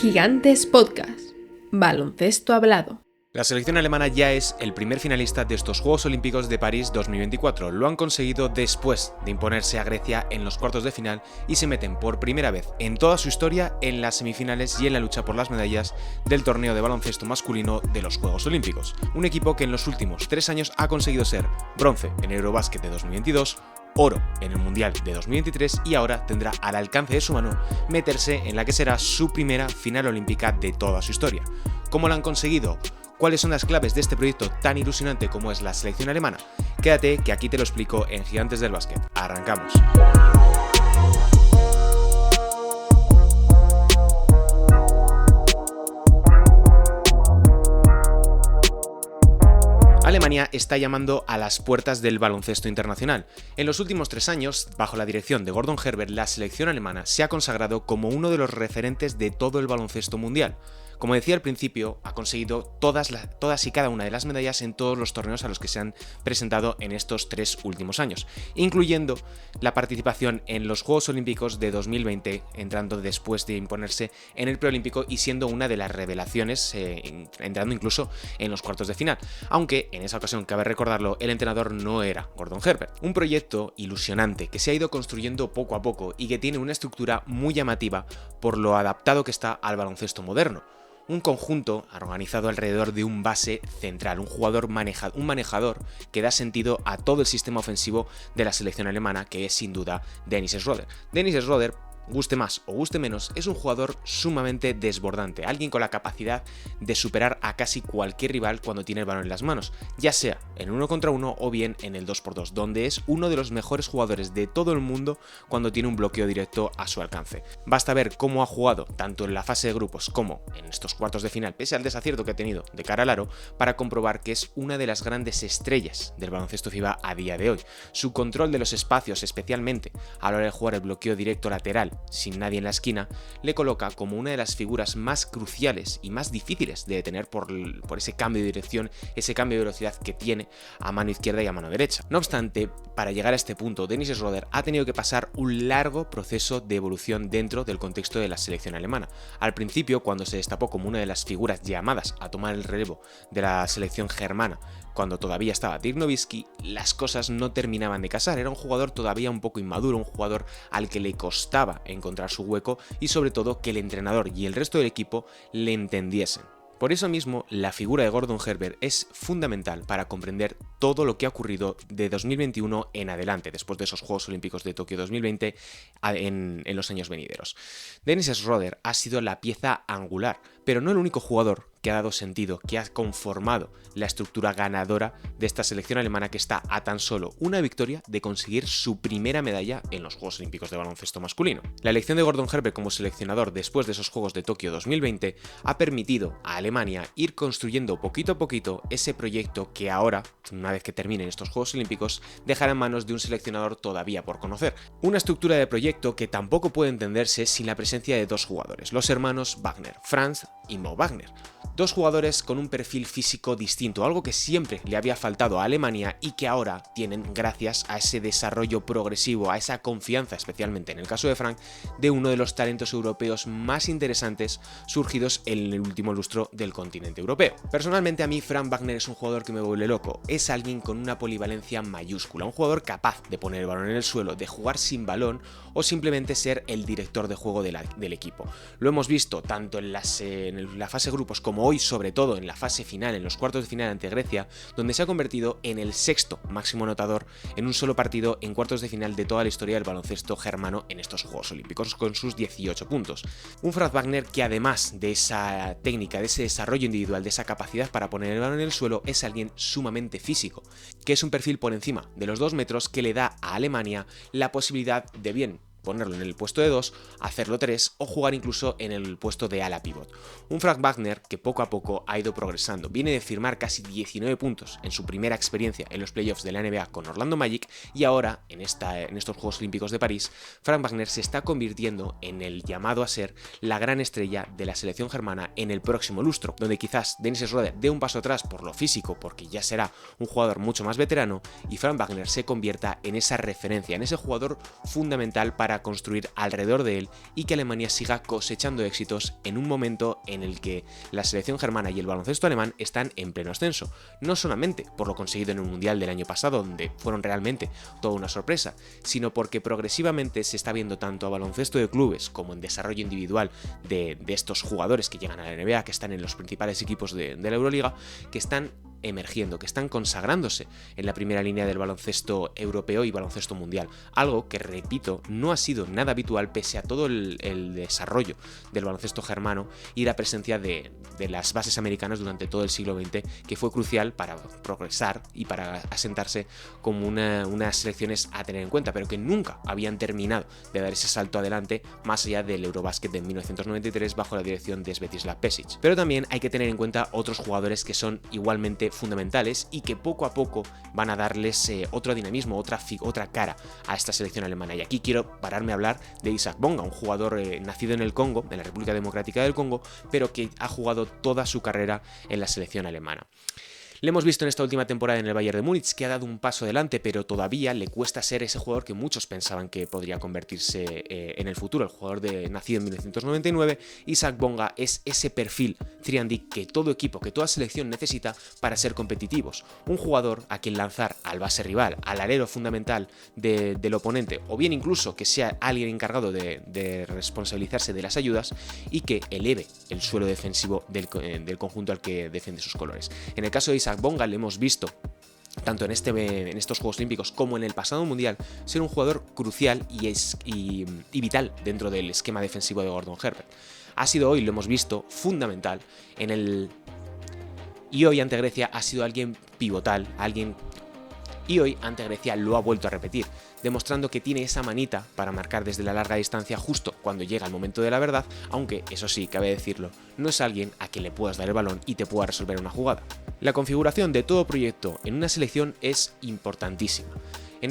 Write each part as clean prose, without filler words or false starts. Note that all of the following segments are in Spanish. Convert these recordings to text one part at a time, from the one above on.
Gigantes Podcast. Baloncesto hablado. La selección alemana ya es el primer finalista de estos Juegos Olímpicos de París 2024. Lo han conseguido después de imponerse a Grecia en los cuartos de final y se meten por primera vez en toda su historia en las semifinales y en la lucha por las medallas del torneo de baloncesto masculino de los Juegos Olímpicos. Un equipo que en los últimos 3 años ha conseguido ser bronce en Eurobásquet de 2022, oro en el Mundial de 2023 y ahora tendrá al alcance de su mano meterse en la que será su primera final olímpica de toda su historia. ¿Cómo lo han conseguido? ¿Cuáles son las claves de este proyecto tan ilusionante como es la selección alemana? Quédate que aquí te lo explico en Gigantes del Básquet. ¡Arrancamos! Alemania está llamando a las puertas del baloncesto internacional. En los últimos 3 años, bajo la dirección de Gordon Herbert, la selección alemana se ha consagrado como uno de los referentes de todo el baloncesto mundial. Como decía al principio, ha conseguido todas y cada una de las medallas en todos los torneos a los que se han presentado en estos 3 últimos años, incluyendo la participación en los Juegos Olímpicos de 2020, entrando después de imponerse en el preolímpico y siendo una de las revelaciones, entrando incluso en los cuartos de final, aunque en esa ocasión, cabe recordarlo, el entrenador no era Gordon Herbert. Un proyecto ilusionante que se ha ido construyendo poco a poco y que tiene una estructura muy llamativa por lo adaptado que está al baloncesto moderno. Un conjunto organizado alrededor de un base central, un manejador que da sentido a todo el sistema ofensivo de la selección alemana, que es sin duda Dennis Schröder. Dennis Schröder, guste más o guste menos, es un jugador sumamente desbordante, alguien con la capacidad de superar a casi cualquier rival cuando tiene el balón en las manos, ya sea en 1 contra 1 o bien en el 2x2, donde es uno de los mejores jugadores de todo el mundo cuando tiene un bloqueo directo a su alcance. Basta ver cómo ha jugado tanto en la fase de grupos como en estos cuartos de final, pese al desacierto que ha tenido de cara al aro, para comprobar que es una de las grandes estrellas del baloncesto FIBA a día de hoy. Su control de los espacios, especialmente a la hora de jugar el bloqueo directo lateral sin nadie en la esquina, le coloca como una de las figuras más cruciales y más difíciles de detener por ese cambio de dirección, ese cambio de velocidad que tiene a mano izquierda y a mano derecha. No obstante, para llegar a este punto, Dennis Schröder ha tenido que pasar un largo proceso de evolución dentro del contexto de la selección alemana. Al principio, cuando se destapó como una de las figuras llamadas a tomar el relevo de la selección germana, cuando todavía estaba Dirk Nowitzki, las cosas no terminaban de casar. Era un jugador todavía un poco inmaduro, un jugador al que le costaba encontrar su hueco y sobre todo que el entrenador y el resto del equipo le entendiesen. Por eso mismo, la figura de Gordon Herbert es fundamental para comprender todo lo que ha ocurrido de 2021 en adelante, después de esos Juegos Olímpicos de Tokio 2020 en los años venideros. Dennis Schröder ha sido la pieza angular, pero no el único jugador que ha dado sentido, que ha conformado la estructura ganadora de esta selección alemana que está a tan solo una victoria de conseguir su primera medalla en los Juegos Olímpicos de baloncesto masculino. La elección de Gordon Herbert como seleccionador después de esos Juegos de Tokio 2020 ha permitido a Alemania ir construyendo poquito a poquito ese proyecto que ahora, una vez que terminen estos Juegos Olímpicos, dejará en manos de un seleccionador todavía por conocer. Una estructura de proyecto que tampoco puede entenderse sin la presencia de 2 jugadores, los hermanos Wagner, Franz y Mo Wagner. 2 jugadores con un perfil físico distinto, algo que siempre le había faltado a Alemania y que ahora tienen gracias a ese desarrollo progresivo, a esa confianza, especialmente en el caso de Frank, de uno de los talentos europeos más interesantes surgidos en el último lustro del continente europeo. Personalmente a mí Frank Wagner es un jugador que me vuelve loco, es alguien con una polivalencia mayúscula, un jugador capaz de poner el balón en el suelo, de jugar sin balón o simplemente ser el director de juego del equipo. Lo hemos visto tanto en la fase de grupos como hoy, sobre todo en la fase final, en los cuartos de final ante Grecia, donde se ha convertido en el 6º máximo anotador en un solo partido en cuartos de final de toda la historia del baloncesto germano en estos Juegos Olímpicos, con sus 18 puntos. Un Franz Wagner que además de esa técnica, de ese desarrollo individual, de esa capacidad para poner el balón en el suelo, es alguien sumamente físico, que es un perfil por encima de los 2 metros que le da a Alemania la posibilidad de bien ponerlo en el puesto de 2, hacerlo 3 o jugar incluso en el puesto de ala pivot. Un Frank Wagner que poco a poco ha ido progresando, viene de firmar casi 19 puntos en su primera experiencia en los playoffs de la NBA con Orlando Magic y ahora en estos Juegos Olímpicos de París, Frank Wagner se está convirtiendo en el llamado a ser la gran estrella de la selección germana en el próximo lustro, donde quizás Dennis Schröder dé un paso atrás por lo físico porque ya será un jugador mucho más veterano y Frank Wagner se convierta en esa referencia, en ese jugador fundamental para para construir alrededor de él y que Alemania siga cosechando éxitos en un momento en el que la selección germana y el baloncesto alemán están en pleno ascenso, no solamente por lo conseguido en el Mundial del año pasado, donde fueron realmente toda una sorpresa, sino porque progresivamente se está viendo tanto a baloncesto de clubes como en desarrollo individual de estos jugadores que llegan a la NBA, que están en los principales equipos de la Euroliga, que están emergiendo, que están consagrándose en la primera línea del baloncesto europeo y baloncesto mundial, algo que, repito, no ha sido nada habitual pese a todo el desarrollo del baloncesto germano y la presencia de las bases americanas durante todo el siglo XX, que fue crucial para progresar y para asentarse como unas selecciones a tener en cuenta, pero que nunca habían terminado de dar ese salto adelante más allá del Eurobasket de 1993 bajo la dirección de Svetislav Pešić. Pero también hay que tener en cuenta otros jugadores que son igualmente fundamentales y que poco a poco van a darles otro dinamismo, otra cara a esta selección alemana. Y aquí quiero pararme a hablar de Isaac Bonga, un jugador nacido en el Congo, en la República Democrática del Congo, pero que ha jugado toda su carrera en la selección alemana. Le hemos visto en esta última temporada en el Bayern de Múnich, que ha dado un paso adelante, pero todavía le cuesta ser ese jugador que muchos pensaban que podría convertirse en el futuro, el jugador nacido en 1999. Isaac Bonga es ese perfil 3&D que todo equipo, que toda selección necesita para ser competitivos. Un jugador a quien lanzar al base rival, al alero fundamental del oponente, o bien incluso que sea alguien encargado de responsabilizarse de las ayudas y que eleve el suelo defensivo del conjunto al que defiende sus colores. En el caso de Isaac Bonga le hemos visto tanto en estos Juegos Olímpicos como en el pasado Mundial ser un jugador crucial y vital dentro del esquema defensivo de Gordon Herbert. Ha sido hoy, lo hemos visto, fundamental y hoy ante Grecia ha sido alguien pivotal, y hoy ante Grecia lo ha vuelto a repetir, demostrando que tiene esa manita para marcar desde la larga distancia justo cuando llega el momento de la verdad, aunque, eso sí, cabe decirlo, no es alguien a quien le puedas dar el balón y te pueda resolver una jugada. La configuración de todo proyecto en una selección es importantísima. En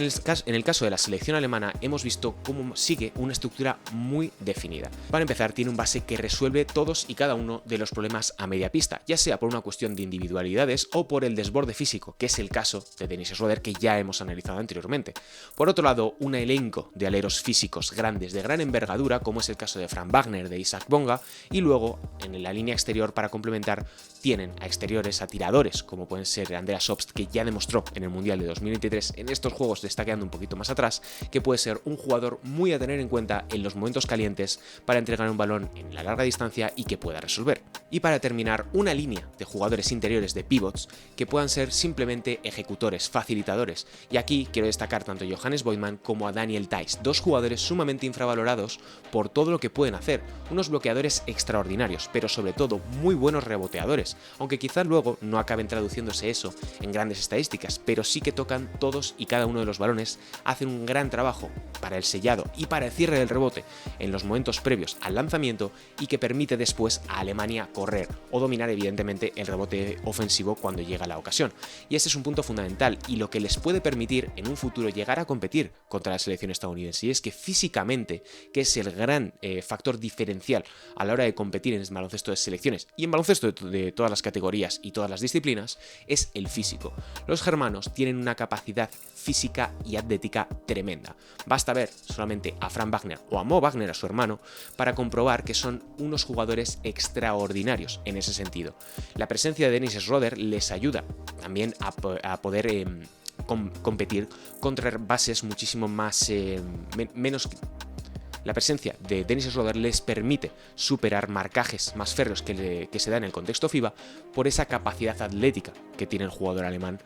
el caso de la selección alemana hemos visto cómo sigue una estructura muy definida. Para empezar, tiene un base que resuelve todos y cada uno de los problemas a media pista, ya sea por una cuestión de individualidades o por el desborde físico, que es el caso de Dennis Schroeder, que ya hemos analizado anteriormente. Por otro lado, un elenco de aleros físicos grandes de gran envergadura, como es el caso de Frank Wagner, de Isaac Bonga, y luego en la línea exterior para complementar tienen a exteriores, a tiradores, como pueden ser Andreas Obst, que ya demostró en el Mundial de 2023 en estos juegos está quedando un poquito más atrás, que puede ser un jugador muy a tener en cuenta en los momentos calientes para entregar un balón en la larga distancia y que pueda resolver. Y para terminar, una línea de jugadores interiores de pivots que puedan ser simplemente ejecutores, facilitadores. Y aquí quiero destacar tanto a Johannes Voigtmann como a Daniel Theis, dos jugadores sumamente infravalorados por todo lo que pueden hacer, unos bloqueadores extraordinarios, pero sobre todo muy buenos reboteadores, aunque quizás luego no acaben traduciéndose eso en grandes estadísticas, pero sí que tocan todos y cada uno de los balones, hacen un gran trabajo para el sellado y para el cierre del rebote en los momentos previos al lanzamiento y que permite después a Alemania correr o dominar evidentemente el rebote ofensivo cuando llega la ocasión. Y este es un punto fundamental y lo que les puede permitir en un futuro llegar a competir contra la selección estadounidense, y es que físicamente, que es el gran factor diferencial a la hora de competir en el baloncesto de selecciones y en baloncesto de todas las categorías y todas las disciplinas, es el físico. Los germanos tienen una capacidad física y atlética tremenda. Basta ver solamente a Frank Wagner o a Mo Wagner, a su hermano, para comprobar que son unos jugadores extraordinarios en ese sentido. La presencia de Dennis Schroeder les ayuda también a poder competir contra bases muchísimo más menos. La presencia de Dennis Schroeder les permite superar marcajes más férreos que se da en el contexto FIBA por esa capacidad atlética que tiene el jugador alemán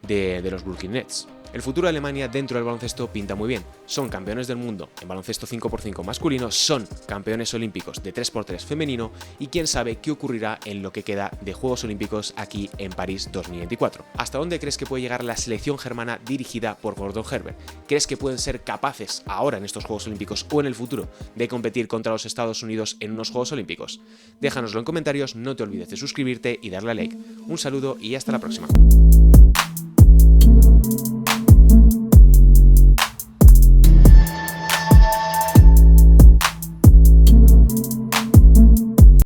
de los Brooklyn Nets. El futuro de Alemania dentro del baloncesto pinta muy bien. Son campeones del mundo en baloncesto 5x5 masculino, son campeones olímpicos de 3x3 femenino y quién sabe qué ocurrirá en lo que queda de Juegos Olímpicos aquí en París 2024. ¿Hasta dónde crees que puede llegar la selección germana dirigida por Gordon Herbert? ¿Crees que pueden ser capaces ahora en estos Juegos Olímpicos o en el futuro de competir contra los Estados Unidos en unos Juegos Olímpicos? Déjanoslo en comentarios, no te olvides de suscribirte y darle a like. Un saludo y hasta la próxima.